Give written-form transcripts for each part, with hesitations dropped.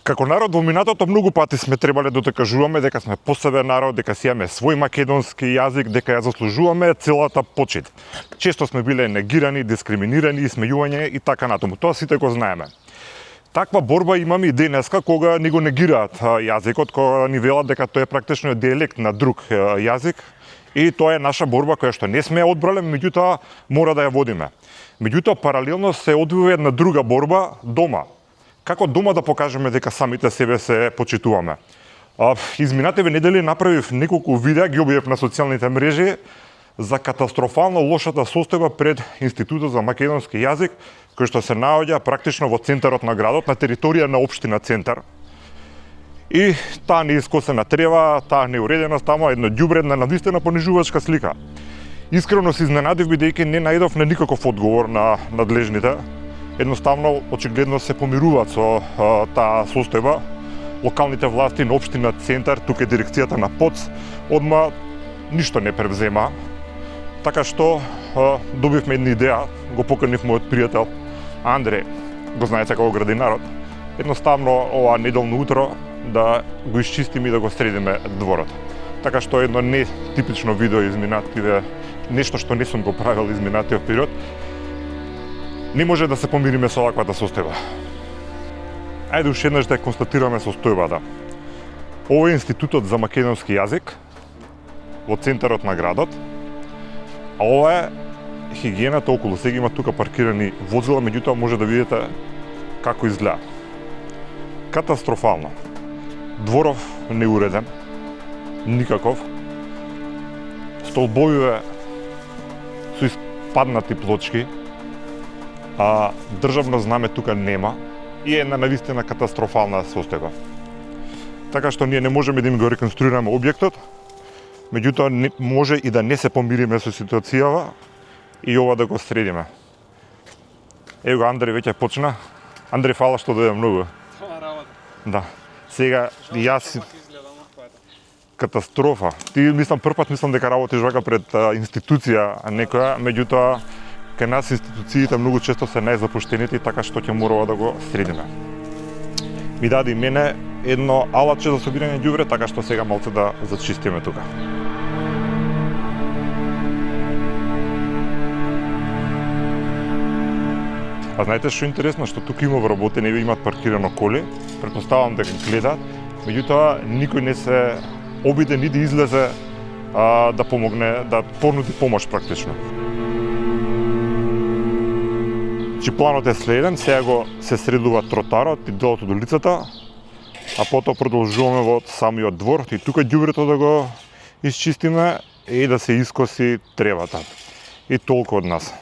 Како народ во минатото многу пати сме требале да докажуваме дека сме посебен народ, дека си имаме свој македонски јазик, дека ја заслужуваме целата почит. Често сме биле негирани, дискриминирани, смејување и така натаму. Тоа сите го знаеме. Таква борба имаме и денеска кога ни го негираат јазикот, кога ни велат дека тој е практично дијалект на друг јазик и тоа е наша борба која што не сме одбрале, меѓутоа мора да ја водиме. Меѓутоа паралелно се одвива една друга борба дома. Како дома да покажеме дека самите себе се почитуваме. Изминативе недели направив неколку видеа, ги објавив на социјалните мрежи за катастрофално лошата состојба пред Институтот за македонски јазик, кој што се наоѓа практично во центарот на градот, на територија на општина Центар. И таа неискосена трева, таа неуреденост, тамо едно ѓубре, една навистина понижувачка слика. Искрено се изненадив бидејќи не најдов на никаков одговор на надлежните. Едноставно, очигледно се помируваат со таа состојба. Локалните власти на општина Центар, тука е дирекцијата на ПОЦ, одма ништо не превзема. Така што добивме една идеја, го поканив мојот пријател Андреј, го знаете како градинарот. Едноставно ова неделно утро да го исчистиме и да го средиме дворот. Така што едно не типично видео изминативе, нешто што не сум го правил изминатив период. Не може да се помириме со оваквата состојба. Ајде уште еднаш да констатираме состојбата. Ова е Институтот за македонски јазик во центарот на градот, а ова е хигиената околу. Сега има тука паркирани возила, меѓутоа може да видите како изгледа. Катастрофално. Дворов неуреден, никаков. Столбовиве со испаднати плочки, а државно знаме тука нема и е една навистина катастрофална состојба. Така што ние не можеме да им го реконструираме објектот, меѓутоа може и да не се помириме со ситуацијава и ова да го средиме. Ево го Андреј веќе почна. Андреј, фала што дојде многу. Това работа. Да. Сега јас катастрофа. Ти мислам првпат дека работиш вака пред институција некоја, меѓутоа кај нас институциите многу често се најзапуштените, така што ќе морава да го средиме. Ми даде и мене едно алатче за собирање ѓубре, така што сега малце да зачистиме тука. А знаете што е интересно? Што тука има вработени, имаат паркирано коли, претпоставам дека гледаат, меѓутоа никој не се обиде ни да излезе да помогне, да понуди помош практично. Планот е следен, сега го се средува тротарот и делот од улицата, а потоа продолжуваме во самиот двор и тука ѓубрето да го исчистиме и да се искоси тревата. И толку од нас.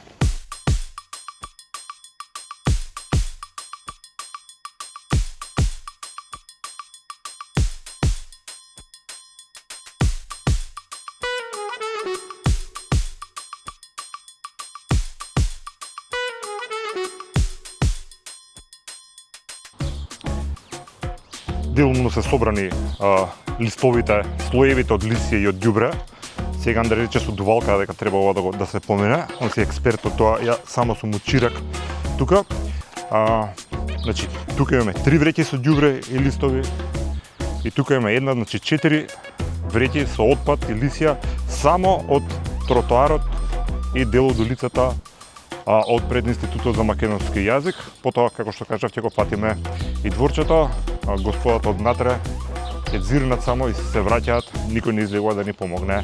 Делумно се собрани листовите, слоевите од листје и од ѓубре. Сега Андреј рече со дувалка дека треба ова да се помине. Он си експерт од тоа, ја само сум учирак тука. Значи, тука имаме 3 вреќи со ѓубре и листови. И тука имаме една, значи 4 вреќи со отпад и лисја само од тротоарот и дел од улицата од пред Институтот за македонски јазик. Потоа, како што кажав, ќе го патиме и дворчето. Господата однатре ќе зирнат само и се враќаат, никој не излегува да ни помогне.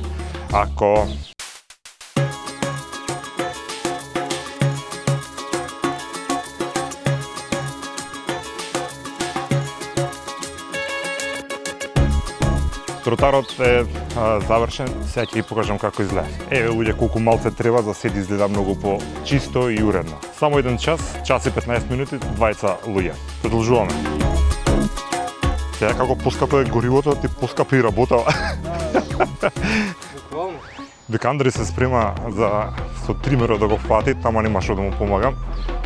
Ако тротарот е завршен, сега ќе ви покажам како изгледа. Еве луѓе колку малце треба за се да изгледа многу по-чисто и уредно. Само 1 час, час и 15 минути, 20 луѓе. Продолжуваме. Сега како поскапо е горивото, ти поскапи и работава. Буквално. Дека Андреј се спрема со тримерот да го фати, тама нема што да му помагам.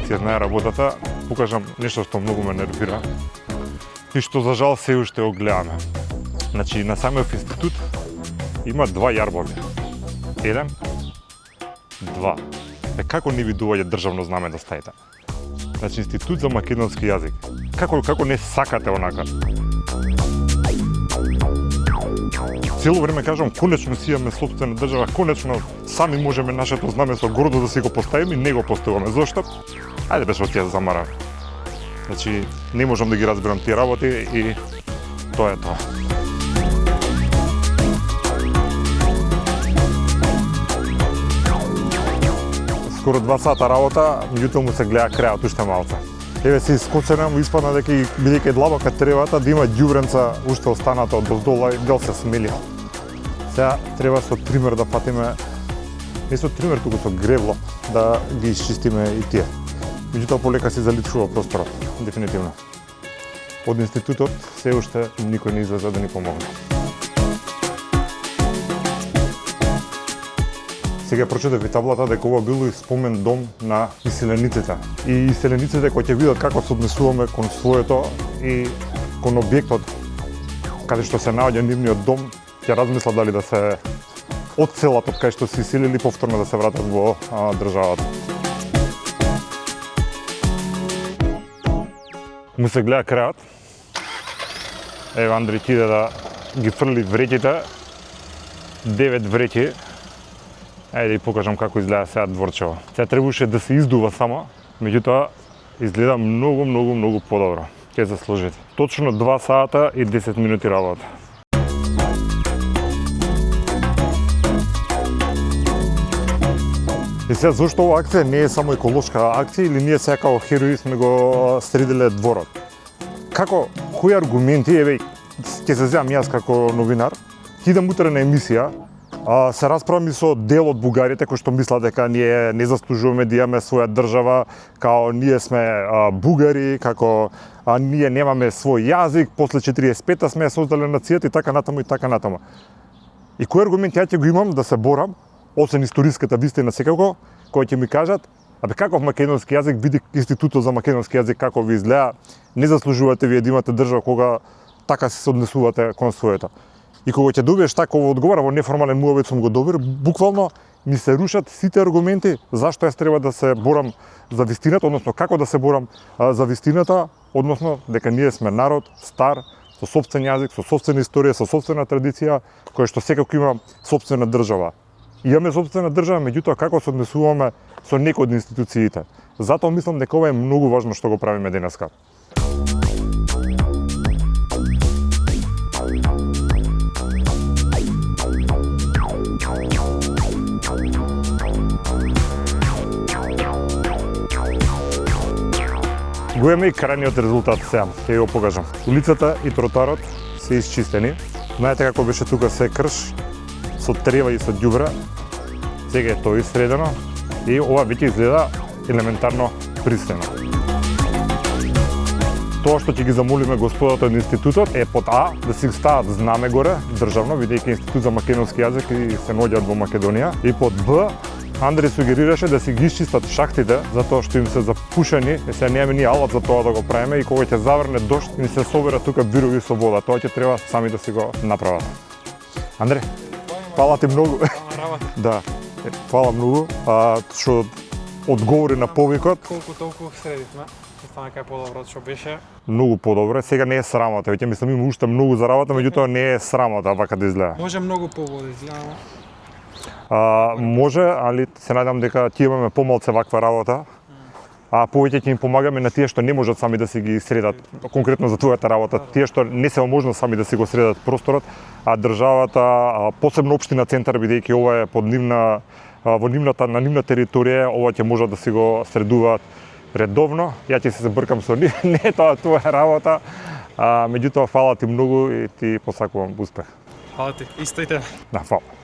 Си знае работата, покажам нешто што многу ме нервира и што за жал се уште го гледаме. Значи на самиот институт има 2 јарбови. 1, 2. Како не ви доаѓа државно знаме да ставите? Значи Институт за македонски јазик. како не сакате онака. Цело време кажам, конечно си имаме сопствена држава, конечно сами можеме нашето знаме со гордост да си го поставиме и не го поставуваме. Зошто? Ајде беше од тие замара. Значи, не можам да ги разберам тие работи и тоа е тоа. Скоро 2 сата работа, меѓутоа му се гледа крајот уште малце. Еве се искоцена, му испадна дека и бидејќи длабока тревата да има ѓубренца уште останата од доздола и дел се смелија. Сега треба со тример да патиме, не со тример, туку со гревло, да ги исчистиме и тие. Меѓутоа полека се заличува просторот, дефинитивно. Од институтот се уште никој не излезе да ни помогне. Сега прочитав и таблата дека ова било и спомен дом на иселениците. И иселениците кои ќе видат како се однесуваме кон своето и кон објектот каде што се наоѓа нивниот дом, ќе размислат дали да се одселат од кај што се иселили повторно да се вратат во државата. Му се гледа крајот. Еве Андри ќе иде да ги фрли вреќите. 9 вреќи. Ајде да ја покажам како изгледа сега дворчево. Сега требаше да се издува само, меѓутоа изгледа многу подобро. Ќе се сложите. Точно 2 сата и 10 минути работа. И сега зошто оваа акција не е само еколошка акција или ние сега како херои сме го средиле дворот? Како, кои аргументи, еве, ќе се земам јас како новинар, ќе идам утре на емисија, се расправам и со дел од бугарите кои што мислат дека ние не заслужуваме да имаме своја држава, као ние сме бугари, како ние немаме свој јазик, после 45-та сме создале нацијата и така натаму и така натаму. И кој аргумент ја ќе го имам да се борам, освен историската вистина секако, кој ќе ми кажат, абе каков македонски јазик, биде институтот за македонски јазик како ви изгледа, не заслужувате вие да имате држава кога така се однесувате кон своето. И кога ќе добиеш таков одговор, во неформален муавет сум го добил, буквално ми се рушат сите аргументи зашто јас треба да се борам за вистината, односно како да се борам за вистината, односно дека ние сме народ стар, со сопствен јазик, со сопствена историја, со сопствена традиција, која што секако има сопствена држава. Имаме сопствена држава, меѓутоа како се однесуваме со некои од институциите. Затоа мислам дека ова е многу важно што го правиме денеска. Го имаме и крајниот резултат сега, ќе го покажам. Улицата и тротоарот се исчистени. Знаете како беше тука се крш, со трева и со ѓубре. Сега е тоа исредено и ова веќе изгледа елементарно пристойно. Тоа што ќе ги замолиме господата од институтот е под А да си стават знаме горе, државно, бидејќи институт за македонски јазик и се наоѓаат во Македонија. И под Б Андри сугерираше да си ги исчистат шахтите затоа што им се запушени, и сега немаме ние алат за тоа да го правиме и кога ќе заврне дожд ни се собира тука бирови со вода, тоа ќе треба сами да си го направат. Андри, фала ти многу. Да. Фала многу што одговори на повикот. Колку толку средивме, стана кај подобро што беше. Многу подобро. Сега не е срамота, веќе мислам има уште многу за работа, меѓутоа не е срамота вака да изгледа. Може многу поболи, изгледано. Може, али се надам дека ќе имаме помалце ваква работа. А повеќе ќе им помагаме на тие што не можат сами да си ги средат, конкретно за твојата работа, тие што не се можно сами да си го средат просторот, а државата, посебно општина Центар, бидејќи ова е под нивна на нивна територија, ова ќе можат да си го средуваат редовно. Ја ќе се забркам со нив, не е тоа твоја работа. Меѓутоа фала ти многу и ти посакувам успех. Фала ти, исто и тебе. Да, фала.